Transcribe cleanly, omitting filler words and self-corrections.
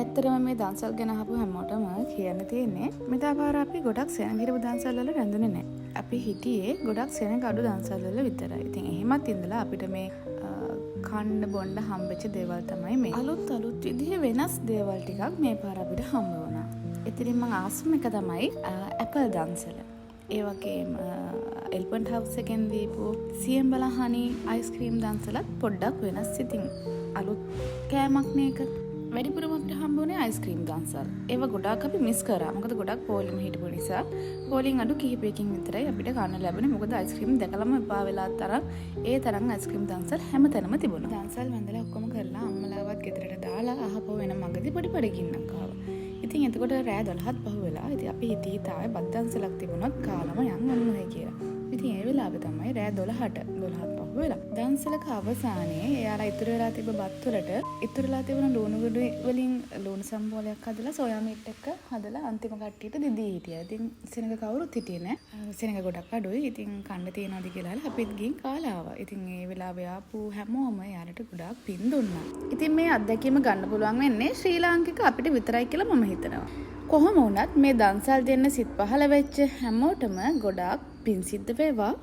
ඇත්තටම මේ දන්සල් ගැන අහපු හැමෝටම කියන්න තියෙන්නේ මෙදා පාර අපි ගොඩක් සෙනග හිටපු දන්සල් වල රැඳුනේ නැහැ. අපි හිටියේ ගොඩක් සෙනග අඩු දන්සල් වල විතරයි. ඉතින් එහෙමත් ඉඳලා අපිට මේ කන්න බොන්න හම්බෙච්ච දේවල් තමයි මේ. අලුත් විදිහේ වෙනස් දේවල් ටිකක් මේ පාර අපිට හම්බ වුණා. ඉතින් මම ආසම එක තමයි ඇපල් දන්සල. ඒ වගේම එල්පන්ට් හවුස් එකෙන් දීපු සියම් බලහනි අයිස්ක්‍රීම් දන්සලත් පොඩ්ඩක් වෙනස්. ඉතින් අලුත් කෑමක් මේක. වැඩිපුරම අපිට හම්බුනේ අයිස්ක්‍රීම් දන්සල්. ඒව ගොඩාක් අපි මිස් කරා. මොකද ගොඩක් පොලිම හිටපු නිසා පොලින් අඩු කිහිපයකින් විතරයි අපිට ගන්න ලැබුණේ. මොකද අයිස්ක්‍රීම් දැකලම එපා වෙලා තරම් ඒ තරම් අයිස්ක්‍රීම් දන්සල් හැමතැනම තිබුණා. දන්සල් වැඳලා ඔක්කොම කරලා අම්මලාවත් ගෙදරට දාලා ආපහු වෙන මගදී පොඩි ගින්නක් ආවා. ඉතින් එතකොට රෑ 12ත් පහු වෙලා. ඉතින් අපි හිතී තාවේ බත් දන්සලක් තිබුණොත් කාලම යන්න ඕනේ කියලා. ඉතින් ඒ වෙලාවේ තමයි රෑ 12ට පහු වෙලා. දන්සලක අවසානයේ එයාලා ඉතුරු වෙලා තිබ්බ බත් වලට ඉතුරුලා තිබුණ ලුණු ගොඩ වලින් ලුණු සම්බෝලයක් හදලා සෝයා මීට් එක හදලා අන්තිම කට්ටියට දෙදී හිටියා. ඉතින් සෙනඟ කවුරුත් හිටියේ නෑ. සෙනඟ ගොඩක් අඩුයි. ඉතින් කන්න තියනවාද කියලා අපිත් ගිහින් කාලා ආවා. ඉතින් ඒ වෙලාවේ ආපු හැමෝම යාලට ගොඩාක් පින් දුන්නා. ඉතින් මේ අත්දැකීම ගන්න පුළුවන් වෙන්නේ ශ්‍රී ලාංකික අපිට විතරයි කියලා මම හිතනවා. කොහොම වුණත් මේ දන්සල් දෙන්න සිත් පහළ වෙච්ච හැමෝටම ගොඩාක් පින් සිද්ධ වේවා.